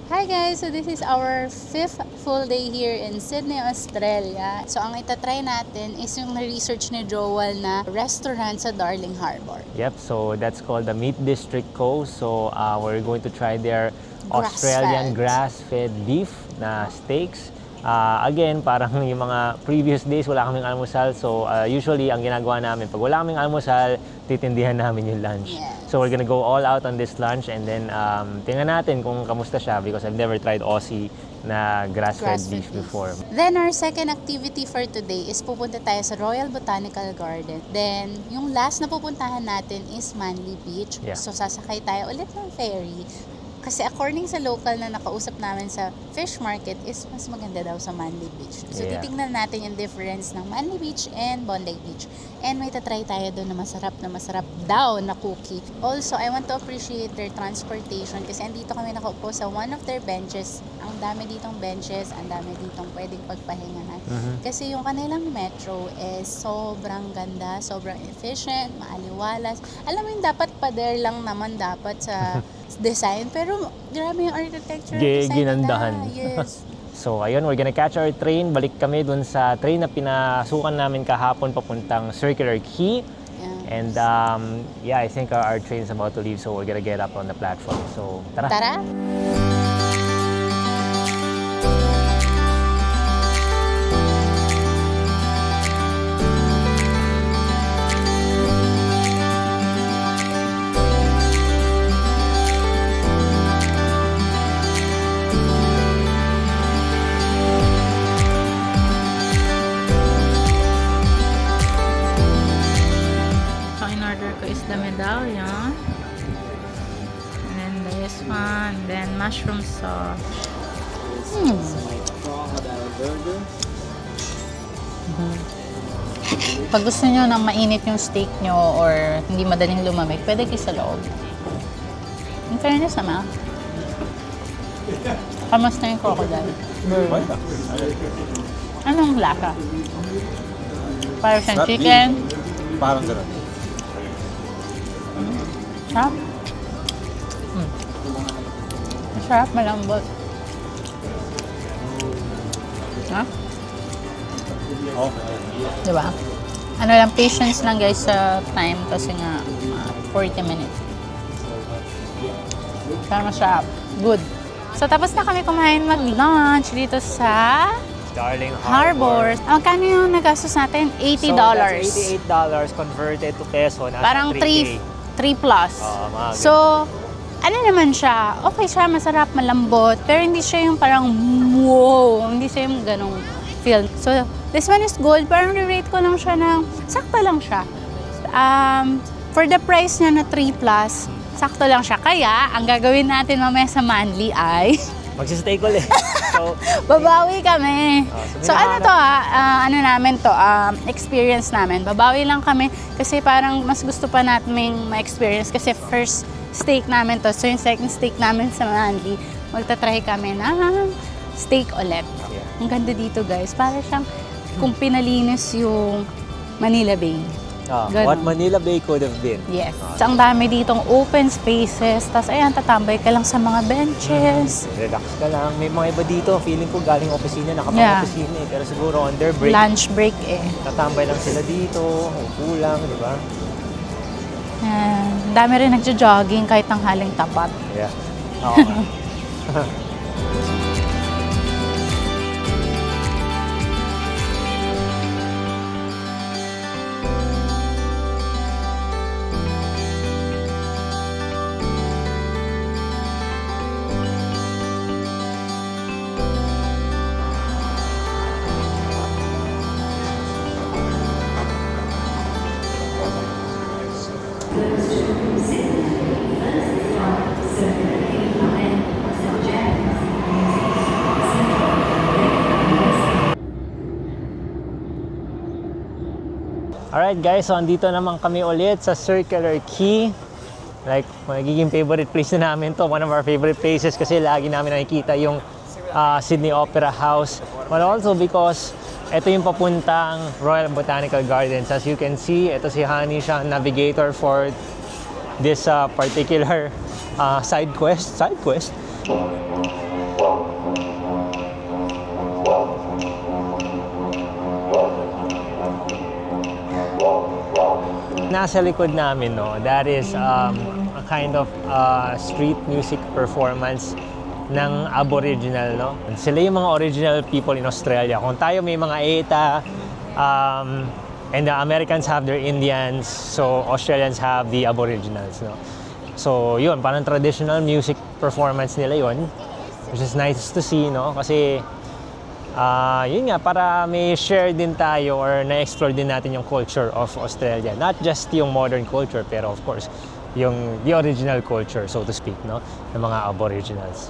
Hi guys! So this is our 5th full day here in Sydney, Australia. So ang itatry natin is yung na-research ni Joel na restaurant sa Darling Harbour. Yep, so that's called the Meat District Co. So we're going to try their Australian grass-fed beef na steaks. Again, parang yung mga previous days wala kaming almusal. So usually ang ginagawa namin, pag wala kaming almusal, titindihan namin yung lunch. Yes. So we're gonna go all out on this lunch and then tingnan natin kung kamusta siya because I've never tried Aussie na grass-fed beef before. Then our second activity for today is pupunta tayo sa Royal Botanical Garden. Then yung last na pupuntahan natin is Manly Beach. Yeah. So sasakay tayo ulit ng ferry. Kasi according sa local na nakausap namin sa fish market is mas maganda daw sa Manly Beach. So titignan natin yung difference ng Manly Beach and Bondi Beach. And may tatry tayo doon na masarap daw na cookie. Also, I want to appreciate their transportation kasi andito kami nakaupo sa one of their benches. Ang dami ditong benches, ang dami ditong pwedeng pagpahingahan. Kasi yung kanilang metro is sobrang ganda, sobrang efficient, maaliwalas. Alam mo yung dapat pader lang naman dapat sa design, pero grabe yung architecture design Ginandahan. nila. Yes. So ayun, we're gonna catch our train. Balik kami dun sa train na pinasukan namin kahapon papuntang Circular Quay. Yeah. And yeah, I think our train is about to leave, so we're gonna get up on the platform. So tara! Tara! The medallion, and then this one, then mushroom sauce. Pag gusto nyo ng mainit yung steak nyo or hindi madaling lumamig, pwede kayo sa loob. In fairness naman, kamusta yung crocodile? Anong lasa? Parang siyang chicken? Parang gano'n. Sarap. Masarap, malambot. Ha? Oh. Diba? Ano lang, patience lang guys sa time kasi nga 40 minutes. Kaya masarap. Good. So tapos na kami kumain mag-lunch dito sa Darling Harbour. Magkano yung nagastos natin? $80. So that's $88 converted to peso. Nasa Parang 3K. 3 plus. So, ano naman siya? Okay siya, masarap, malambot. Pero hindi siya yung parang wow. Hindi siya yung ganong feel. So, this one is good. Parang rate ko lang siya ng sakto lang siya. For the price niya na 3 plus, sakto lang siya. Kaya, ang gagawin natin mamaya sa Manly ay Magsistay ko ulit. So, babawi kami. So ano to ano namin to, experience namin. Babawi lang kami kasi parang mas gusto pa natin ma-experience kasi first steak namin to. So yung second steak namin sa Manly, magta-try kami na steak ulit. Yeah. Ang ganda dito guys. Para siyang kung pinalinis yung Manila Bay. What Manila Bay could have been. Yes. So, ang dami ditong open spaces. Tapos, ayan, tatambay ka lang sa mga benches. Relax ka lang. May mga iba dito, feeling ko galing opisina, nakapang-opisina eh. Pero siguro on their break, Lunch break eh. tatambay lang sila dito, upo lang, di ba? Ang dami rin nagjo-jogging kahit tanghaling tapat. Yeah. Oo nga. Alright guys, so andito naman kami ulit sa Circular Quay. Like, magiging favorite place na namin to. One of our favorite places kasi lagi namin nakikita yung Sydney Opera House. But also because ito yung papuntang Royal Botanical Gardens. As you can see, ito si Honey, siya ang navigator for this particular side quest. nasa likod namin, no, that is a kind of street music performance ng Aboriginal, no? Sila yung mga original people in Australia. Kung tayo may mga Eta, and the Americans have their Indians, so Australians have the Aboriginals, no? So, yun, parang traditional music performance nila yun, which is nice to see, no? Kasi, yun nga, para may share din tayo or na-explore din natin yung culture of Australia. Not just yung modern culture, pero of course, the original culture, so to speak, no? Ng mga Aboriginals.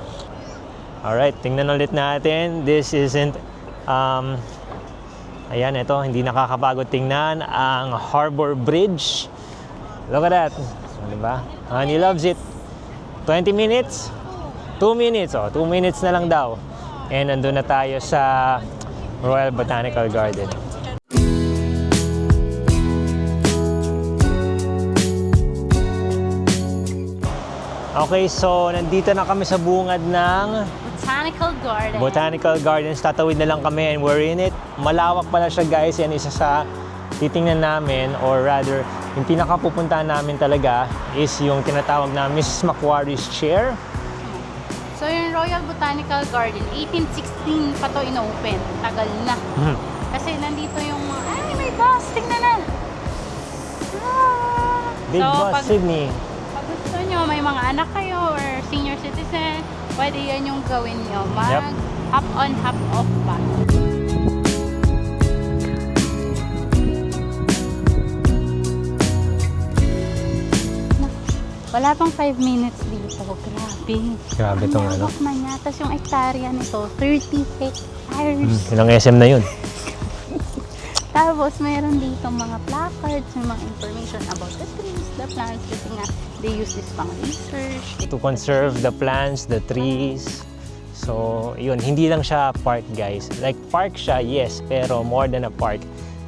Alright, tingnan ulit natin. This isn't, ayan, ito, hindi nakakapagod tingnan ang Harbour Bridge. Look at that. Diba? Honey loves it. 20 minutes? 2 minutes, 2 minutes na lang daw. And nandun na tayo sa Royal Botanical Garden. Okay, so nandito na kami sa bungad ng Botanical Garden. Botanical Gardens. Tatawid na lang kami and we're in it. Malawak pala siya, guys. Yan isa sa titingnan namin, or rather, yung pinakapupuntahan namin talaga is yung tinatawag na Mrs. Macquarie's Chair. So yung Royal Botanical Garden, 1816 pa to inopen. Tagal na. Kasi nandito yung mga, ay may bus, tingnan na. Big bus, Sydney. Pag gusto nyo, may mga anak kayo or senior citizen, pwede yan yung gawin nyo. Hop on, hop off ba? Wala pang 5 minutes dito. Grabe. Grabe tong ano. Ang man niya. Tapos yung hektarya nito, 30 hectares. Ilang SM na yun? Tapos mayroon dito mga placards, may mga information about the trees, the plants. Kasi nga, they use this pang research. To conserve the plants, the trees. So, yun. Hindi lang siya park, guys. Like, park siya, yes. Pero more than a park.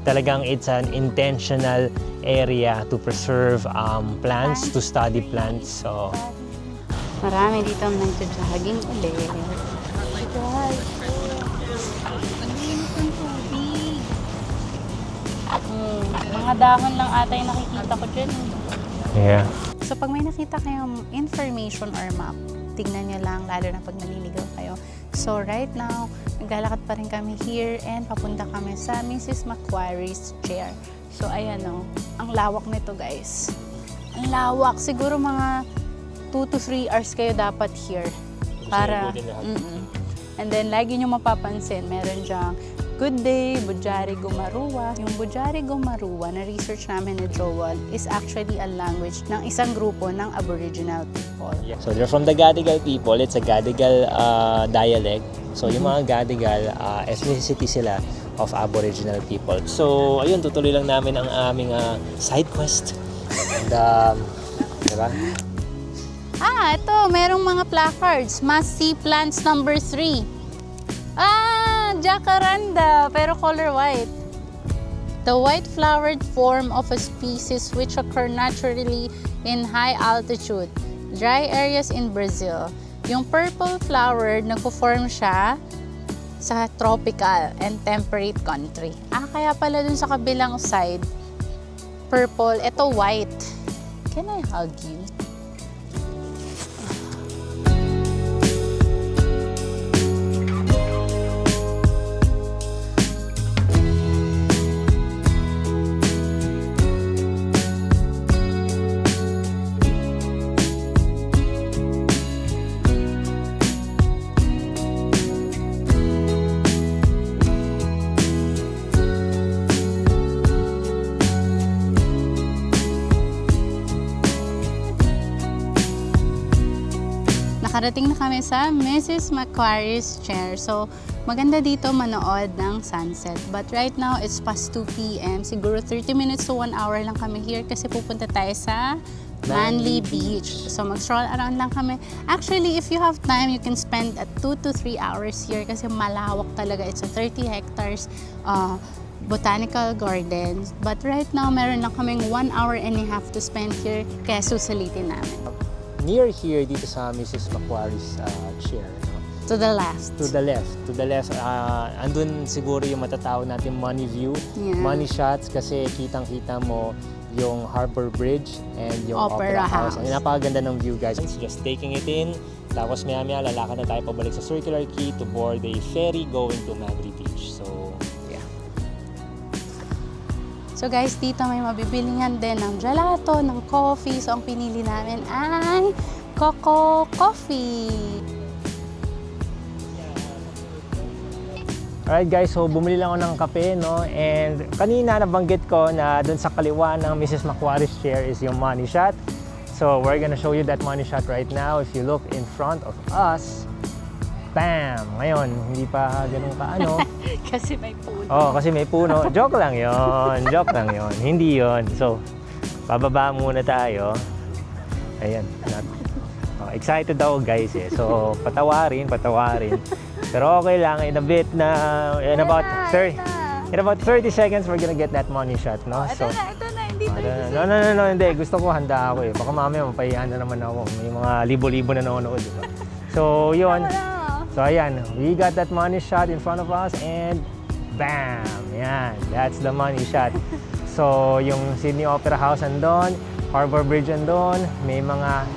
Talagang it's an intentional area to preserve plants, to study plants. So, Marami dito nagja-jogging ulit. Naglinis ng tubig. Mga dahon lang ata yung nakikita ko dyan. yeah. So pag may nakita kayong information or map, tignan nyo lang, lalo na pag naliligaw kayo. So right now, naglalakad pa rin kami here and papunta kami sa Mrs. Macquarie's Chair. So ayan o, ang lawak nito guys. Ang lawak, siguro mga 2 to 3 hours kayo dapat here. Para, and then lagi nyo mapapansin, meron dyang Good Day, Budjari Gumarua. Yung Budjari Gumarua na research namin ni Joel is actually a language ng isang grupo ng Aboriginal people. Yeah. So they're from the Gadigal people. It's a Gadigal dialect. So yung mga Gadigal, ethnicity sila of Aboriginal people. So ayun, tutuloy lang namin ang aming side quest. And, diba? Ito, merong mga placards. Must see plants number 3. Jacaranda, pero color white. The white-flowered form of a species which occur naturally in high altitude, dry areas in Brazil. Yung purple-flowered, nagpo-form siya sa tropical and temperate country. Kaya pala dun sa kabilang side, purple, ito white. Can I hug you? Nakarating na kami sa Mrs. Macquarie's Chair. So, maganda dito manood ng sunset. But right now, it's past 2 p.m. Siguro 30 minutes to 1 hour lang kami here kasi pupunta tayo sa Manly Beach. So, mag-stroll around lang kami. Actually, if you have time, you can spend 2 to 3 hours here kasi malawak talaga. It's a 30 hectares botanical gardens. But right now, meron lang kaming 1 hour and a half to spend here kaya susalitin namin. Near here, dito sa Mrs. Macquarie's Chair. No? To the left. To the left. To the left. Andun siguro yung matatawag natin money view. Yeah. Money shots kasi kitang-kita mo yung Harbor Bridge and yung Opera House. Ang napakaganda ng view, guys. Just taking it in. Tapos maya-maya lalakad na tayo pabalik sa Circular Quay to board a ferry going to Manly Beach. So, yeah. So guys, dito may mabibilingan din ng gelato, ng coffee. So ang pinili namin ay Coco Coffee. Alright guys, so bumili lang ako ng kape, no? And kanina nabanggit ko na dun sa kaliwa ng Mrs. Macquarie's chair is yung money shot. So we're gonna show you that money shot right now. If you look in front of us, bam! Ngayon, hindi pa ganun ka ano. Kasi may puno. Oh, kasi may puno. Joke lang yon, joke lang yon. Hindi yon. So, bababa muna tayo. Ayan. Oh, excited ako guys eh. So, patawarin. Pero okay lang, in about 30 seconds, we're gonna get that money shot, no? So, Ito na, hindi no, hindi. Gusto ko handa ako eh. Baka mamaya mapahiyan na naman ako. May mga libo-libo na nanonood, di ba? So, yun. So, ayan. We got that money shot in front of us and bam! Yan. That's the money shot. So, yung Sydney Opera House andon, Harbor Bridge andon, may mga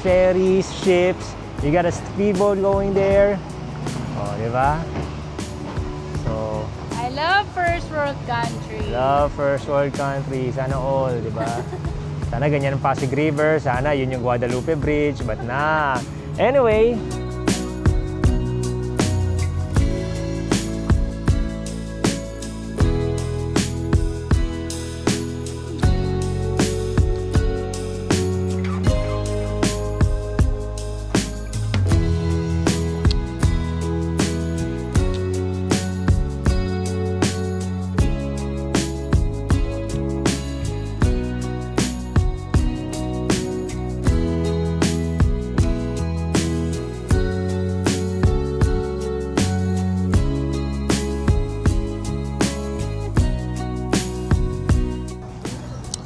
ferries, ships. You got a speedboat going there. Oh, di ba? So, I love first world country. love first world country. Sana all, di ba? Sana ganyan ang Pasig River. Sana yun yung Guadalupe Bridge. But nah. Anyway.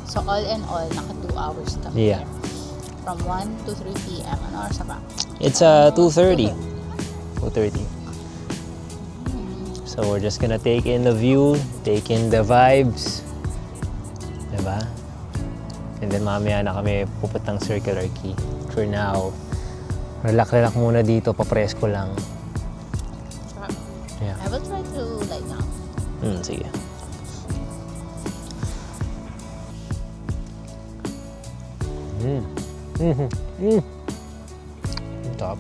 So all in all, naka 2 hours kami. Yeah. From 1 to 3 p.m. Ano oras na ba? It's 2:30. 2:30. So we're just gonna take in the view, take in the vibes. Diba? And then mamaya na kami pupuntang Circular Quay. For now, relax muna dito, papresko lang. Yeah. I will try to lie down. Sige. Top.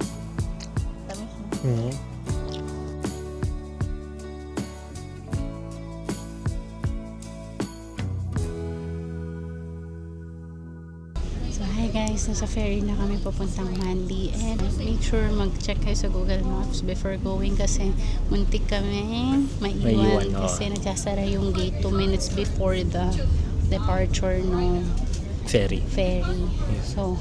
So hi guys, nasa ferry na kami papuntang Manly and make sure mag-check kayo sa Google Maps before going kasi muntik kami maiwan Maiwan, kasi nagsasara yung gate 2 minutes before the departure ng Ferry. ferry. So,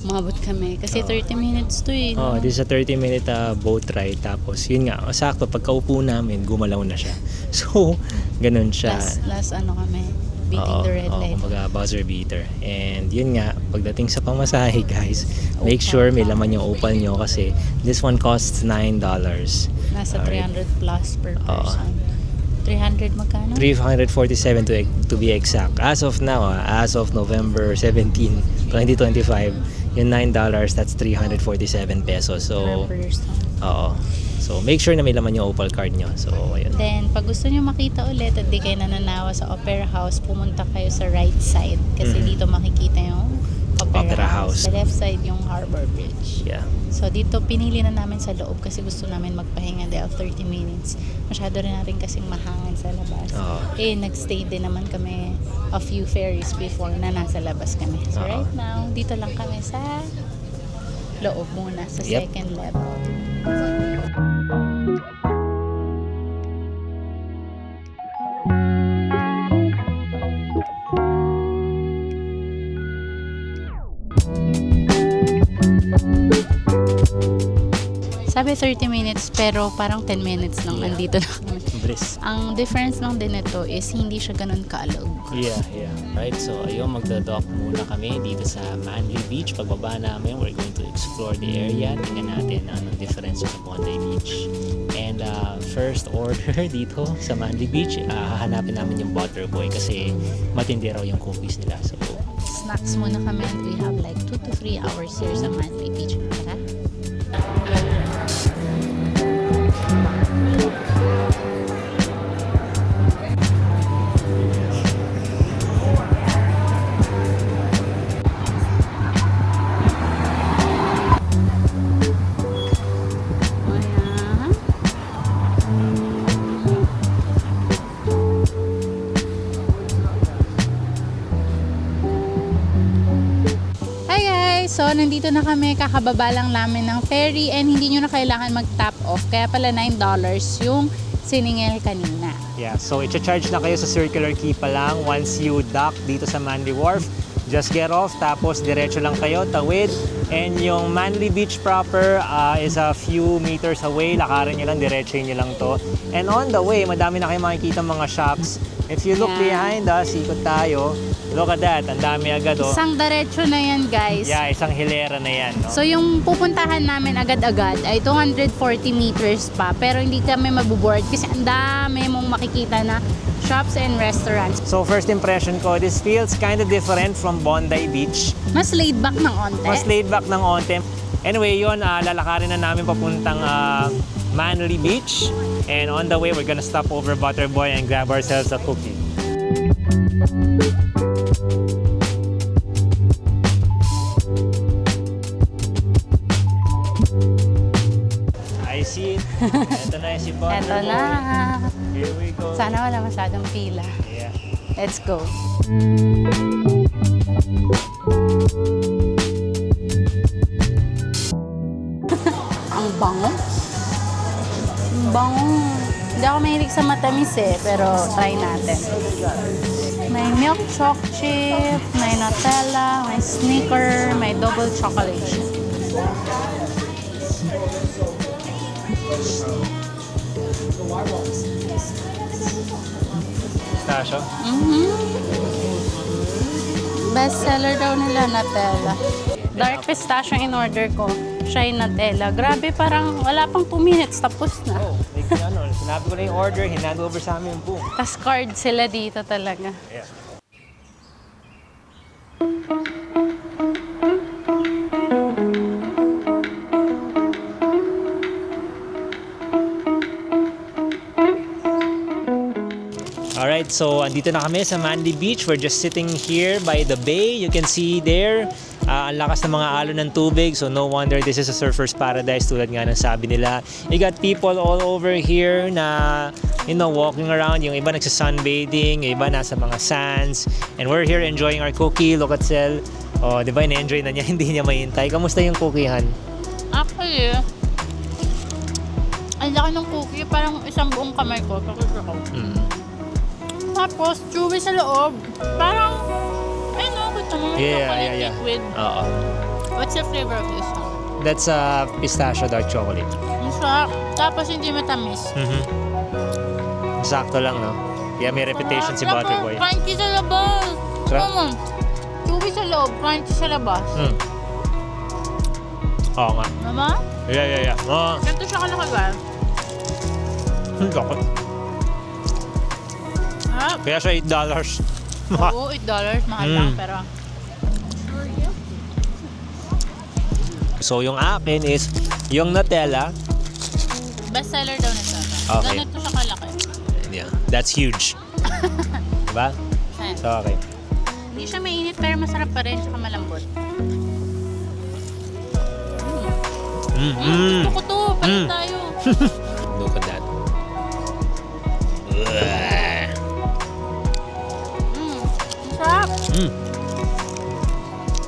umabot kami kasi 30 minutes to eh. Oh, no? this is a 30-minute boat ride. Tapos, yun nga, sakto, pagkaupo namin, gumalaw na siya. So, ganun siya. Last ano kami, beating the red light. Kumbaga buzzer beater. And yun nga, pagdating sa pamasahe, guys, make sure may laman yung opal nyo kasi this one costs $9. Nasa Alright. 300 plus per person. 300 magkano? 347 to be exact. As of now, as of November 17, 2025, yung $9, that's 347 pesos. So, Per person. oo. So, make sure na may laman yung opal card nyo. So, ayun. Then, pag gusto nyo makita ulit at di kayo nananawa sa Opera House, pumunta kayo sa right side. Kasi dito makikita yung Opera House. Sa left side yung Harbor Bridge. Yeah. So, dito pinili na namin sa loob kasi gusto namin magpahinga dahil 30 minutes. Masyado rin natin kasing mahangin sa labas. Oo. Nagstay din naman kami a few ferries before na nasa labas kami. So, Oo. right now, dito lang kami sa loob muna, sa Yep. second level. Sabi 30 minutes pero parang 10 minutes lang nandito na kami. Bliss. Ang difference lang din nito is hindi siya ganun kaalog. Yeah. Right, so ayun, magda-dock muna kami dito sa Manly Beach. Pagbaba namin, we're going to explore the area. Tingnan natin anong difference sa Bondi Beach. And first order dito sa Manly Beach, hahanapin namin yung Butterboy kasi matindi raw yung cookies nila. So, Snacks muna kami and we have like 2 to 3 hours here sa Manly Beach. Tara. Ayan. Hi guys! So, nandito na kami. Kakababa lang namin ng ferry and hindi nyo na kailangan mag-top off. Kaya pala $9 yung siningil kanina. yeah. So, i-charge na kayo sa Circular Quay pa lang once you dock dito sa Manly Wharf. Just get off, tapos diretso lang kayo, tawid. And yung Manly Beach proper is a few meters away. Lakarin nyo lang, diretso nyo lang to. And on the way, madami na kayo makikita mga shops. If you look Yeah. behind us, ikot tayo. Look at that, ang dami agad oh. Isang diretso na yan guys. Yeah, isang hilera na yan. No? So yung pupuntahan namin agad-agad ay 240 meters pa. Pero hindi kami mabuboard kasi ang dami mong makikita na shops and restaurants. So first impression ko, this feels kind of different from Bondi Beach. Mas laid back ng onte. Mas laid back ng onte. Anyway, yun, lalakarin na namin papuntang Manly Beach. And on the way, we're gonna stop over Butterboy and grab ourselves a cookie. I see it. Ito na si Butterboy. Eto na. Here we go. Sana wala masyadong pila. Yeah. Let's go. Ang bango. Ang bango. Hindi ako mahilig sa matamis pero try natin. May milk choc chip, may Nutella, may Snicker, may double chocolate chip. Pistachio. Best seller daw nila, Nutella. Dark pistachio in order ko. Siya yung Nutella. Grabe, parang wala pang 2 minutes, tapos na. Oh, like, sinabi ko na yung order, hinand over sa amin yung boom. Tas card sila dito talaga. Yeah. Alright, so andito na kami sa Manly Beach. We're just sitting here by the bay. You can see there, ang lakas ng mga alon ng tubig. So no wonder this is a surfer's paradise tulad nga ng sabi nila. You got people all over here na, walking around. Yung iba nagsa-sunbathing, yung iba nasa mga sands. And we're here enjoying our cookie. Look at Sel. Oh, di ba, in-enjoy na niya, hindi niya mahintay. Kamusta yung cookiehan? Actually, ang laki ng cookie. Parang isang buong kamay ko. Tapos, chewy sa loob. Parang, gusto mo chocolate liquid. Oo. What's the flavor of this one? That's pistachio dark chocolate. Ang sarap. Tapos, hindi matamis. Sakto lang, no? Yeah, may reputation si Sarap, Butterboy. crunchy sa labas. Sarap? Chewy sa loob, crunchy sa labas. Oo nga. Diba? Yeah. Oh, Ganito siya kalaki ba? Loko. Sarap. Kaya siya $8. Oo, $8. Mahal lang, pero... So, yung akin is yung Nutella. Best seller daw nito. Okay. Ganito siya kalaki. Yeah, that's huge. Diba? Ayan. So, okay. Hindi siya mainit, pero masarap pa rin. Tsaka malambot. Gusto ko to. Palit tayo. Look at that. Sarap.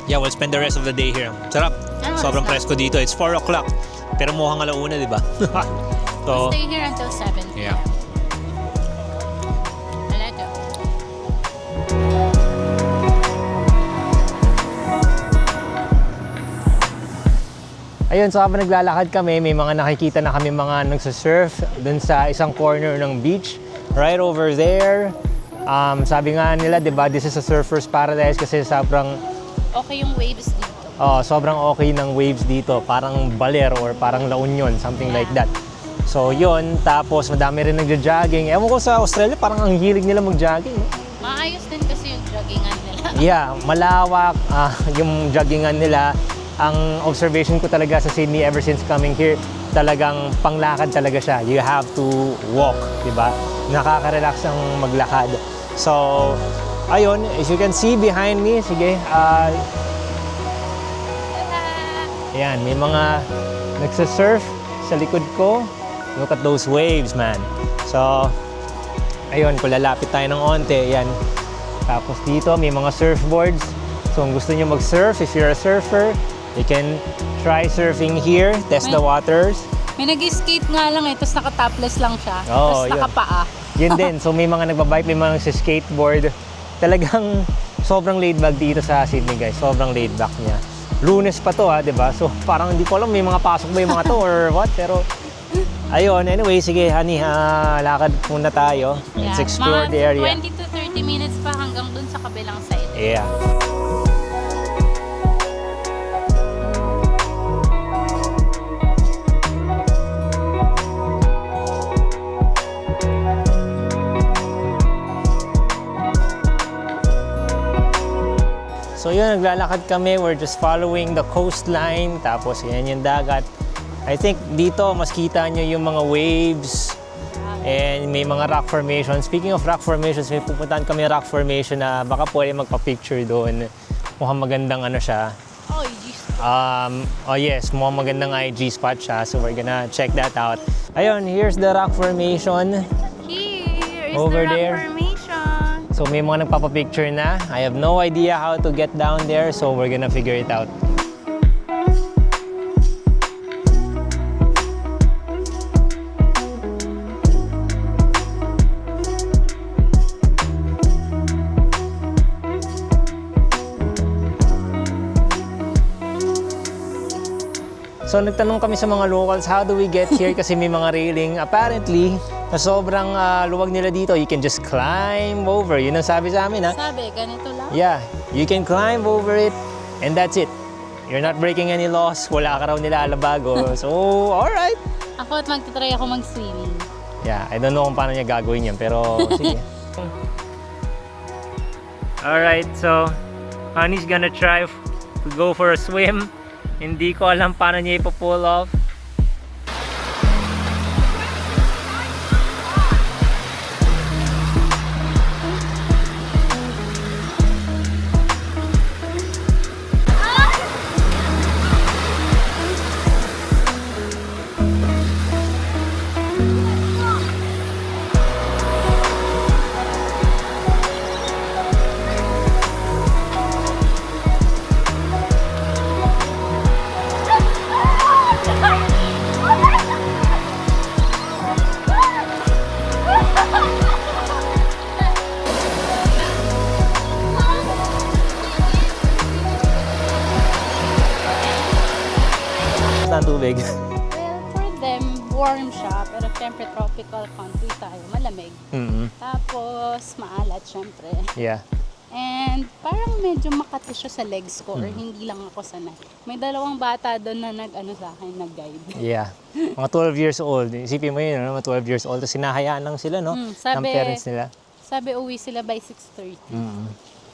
Yeah, we'll spend the rest of the day here. Sarap. Sobrang presko dito. It's 4 o'clock. Pero mukhang alauna, di ba? So, Stay here until 7 p.m. Yeah. I like it. ayun, so habang naglalakad kami, may mga nakikita na kami mga nagsasurf dun sa isang corner ng beach. Right over there. Sabi nga nila, di ba, this is a surfer's paradise kasi Okay yung waves dito. sobrang okay ng waves dito. Parang Baler or parang La Union, something like that. So yun, tapos madami rin nagja-jogging. Ewan ko sa Australia, parang ang hilig nila mag-jogging. No? Maayos din kasi yung joggingan nila. Yeah, malawak yung joggingan nila. Ang observation ko talaga sa Sydney ever since coming here, talagang panglakad talaga siya. You have to walk, di ba? Nakaka-relax ang maglakad. So, ayun, as you can see behind me, sige, ayan, may mga nagsasurf sa likod ko. Look at those waves, man. So, ayun, kung lalapit tayo ng onte, yan. Tapos dito, may mga surfboards. So, kung gusto nyo mag-surf, if you're a surfer, you can try surfing here, test the waters. May nag-skate nga lang tapos naka-topless lang siya. Oo, Tapos yun. nakapaa. Yun din. So, may mga nagbabike, may mga nagsiskateboard. Talagang sobrang laid back dito sa Sydney, guys. Sobrang laid back niya. Lunes pa to, di ba? So, parang hindi ko alam, may mga pasok ba yung mga to or what? Pero, ayun. Anyway, sige, honey, lakad muna tayo. Let's explore the area. Mga 20 to 30 minutes pa hanggang dun sa kabilang side. Yeah. So yun, naglalakad kami. We're just following the coastline. Tapos yan yung dagat. I think dito, mas kita nyo yung mga waves. And may mga rock formations. Speaking of rock formations, may pupuntahan kami rock formation na baka pwede magpa-picture doon. Mukhang magandang ano siya. Oh, jeez. Oh yes, mukhang magandang IG spot siya. So we're gonna check that out. Ayun, here's the rock formation. Here is Over the rock there. formation. So may mga nagpapapicture na. I have no idea how to get down there. So we're gonna figure it out. So nagtanong kami sa mga locals, how do we get here? Kasi may mga railing. Apparently, na sobrang luwag nila dito, you can just climb over. Yun ang sabi sa amin, ha? Sabi, ganito lang. Yeah, you can climb over it and that's it. You're not breaking any laws. Wala ka raw nilalabago. So, alright. Ako at magtitry ako mag-swimming. Yeah, I don't know kung paano niya gagawin yan, pero sige. Alright, so Honey's gonna try to go for a swim. Hindi ko alam paano niya ipo-pull off. Ang tubig. Well, for them, warm siya. Pero syempre, tropical country tayo. Malamig. Tapos, maalat syempre. Yeah. And parang medyo makati siya sa legs ko or hindi lang ako sanay. May dalawang bata doon na nag-ano sa akin, nag-guide. Yeah. Mga 12 years old. Isipin mo yun, no? Mga 12 years old. Tapos sinahayaan lang sila, no? Ng parents nila. Sabi, uwi sila by 6:30.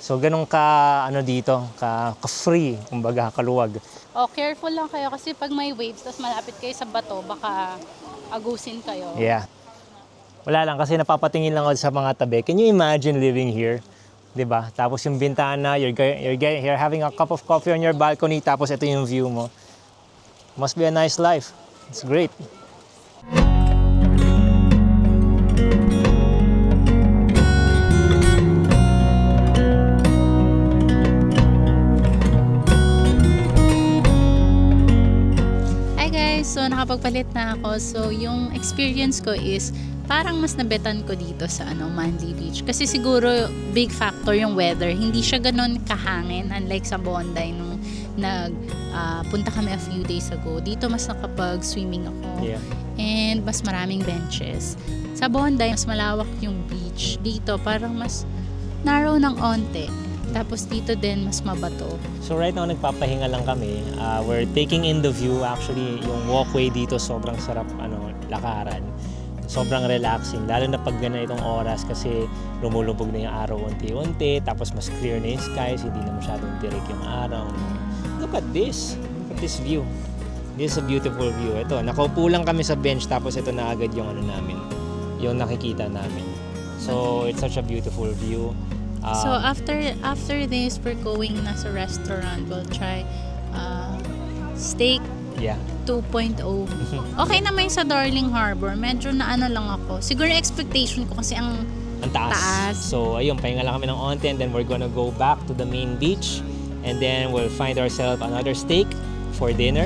So, ganun ka, ano dito, ka-free, kumbaga, kaluwag. Oh, careful lang kayo kasi pag may waves, tapos malapit kayo sa bato, baka agusin kayo. Yeah. Wala lang, kasi napapatingin lang ako sa mga tabi. Can you imagine living here? 'Di ba? Tapos yung bintana, you're having a cup of coffee on your balcony, tapos ito yung view mo. Must be a nice life. It's great. Hi guys! So nakapagpalit na ako. So yung experience ko is parang mas nabetan ko dito sa Manly Beach. Kasi siguro big factor yung weather. Hindi siya ganun kahangin unlike sa Bondi nung punta kami a few days ago. Dito mas nakapag-swimming ako. Yeah. And mas maraming benches. Sa Bondi, mas malawak yung beach. Dito parang mas narrow ng onte. Tapos dito din, mas mabato. So right now, nagpapahinga lang kami. We're taking in the view. Actually, yung walkway dito, sobrang sarap lakaran. Sobrang relaxing, lalo na pag ganitong oras kasi lumulubog na yung araw unti-unti, tapos mas clear na yung skies, hindi na masyadong tirik yung araw. Look at this! Look at this view. This is a beautiful view. Ito, nakaupo lang kami sa bench, tapos ito na agad yung namin, yung nakikita namin. So, it's such a beautiful view. So after this, we're going na sa restaurant. We'll try steak Yeah. 2.0. Okay naman yung sa Darling Harbor. Medyo na lang ako. Siguro expectation ko kasi ang taas. So, ayun, pahinga lang kami ng onte and then we're gonna go back to the main beach and then we'll find ourselves another steak for dinner.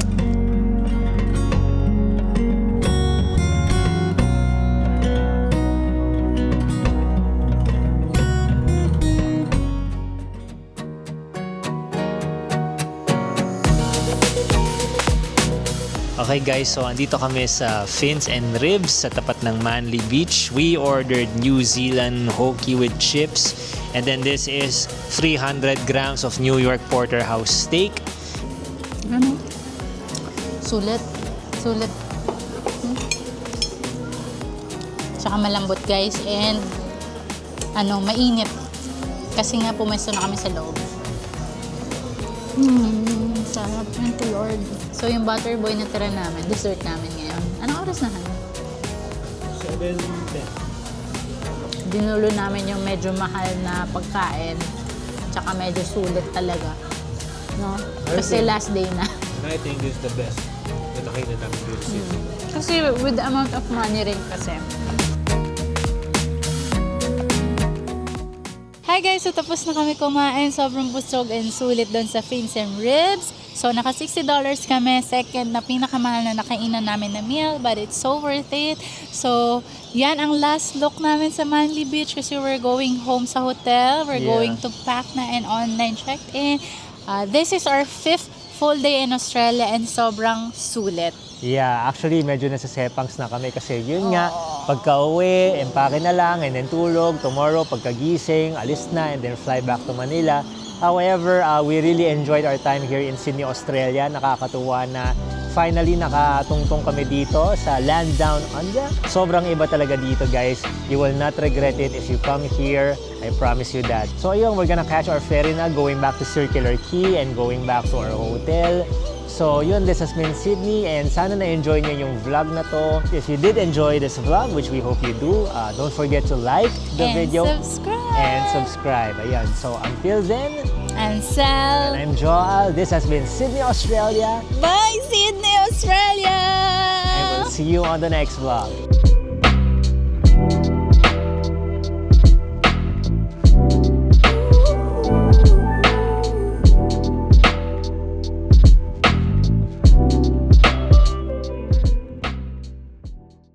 Okay guys, so andito kami sa Fins and Ribs sa tapat ng Manly Beach. We ordered New Zealand hoagie with chips. And then this is 300 grams of New York porterhouse steak. Ano? Sulit. Sulit. Tsaka malambot guys. And mainit. Kasi nga pumesto na kami sa loob. Sarap. Thank you Lord. So yung butterboy na tira namin, dessert namin ngayon. Anong oras na? 7:10. Dinulo namin yung medyo mahal na pagkain. Tsaka medyo sulit talaga. No? Kasi last day na. And I think this is the best na nakita namin dito sa city. Kasi with the amount of money rin kasi. Hi guys! So tapos na kami kumain. Sobrang busog and sulit doon sa Fins and Ribs. So naka $60 kami. Second na pinakamahal na nakainan namin na meal. But it's so worth it. So yan ang last look namin sa Manly Beach kasi we're going home sa hotel. We're going to pack na and online check-in. This is our 5th full day in Australia and sobrang sulit. Yeah, actually medyo nasa sepangs na kami kasi yun nga, pagka-uwi, empake na lang and then tulog, tomorrow pagkagising, alis na and then fly back to Manila. However, we really enjoyed our time here in Sydney, Australia. Nakakatuwa na finally nakatungtong kami dito sa Land Down Under. Sobrang iba talaga dito guys. You will not regret it if you come here. I promise you that. So ayun, we're gonna catch our ferry na going back to Circular Quay and going back to our hotel. So yun, this has been Sydney and sana na-enjoy nyo yung vlog na to. If you did enjoy this vlog, which we hope you do, don't forget to like the video and subscribe. Ayan, so until then, I'm Sal. and I'm Joel. This has been Sydney, Australia. Bye, Sydney, Australia! And we'll see you on the next vlog.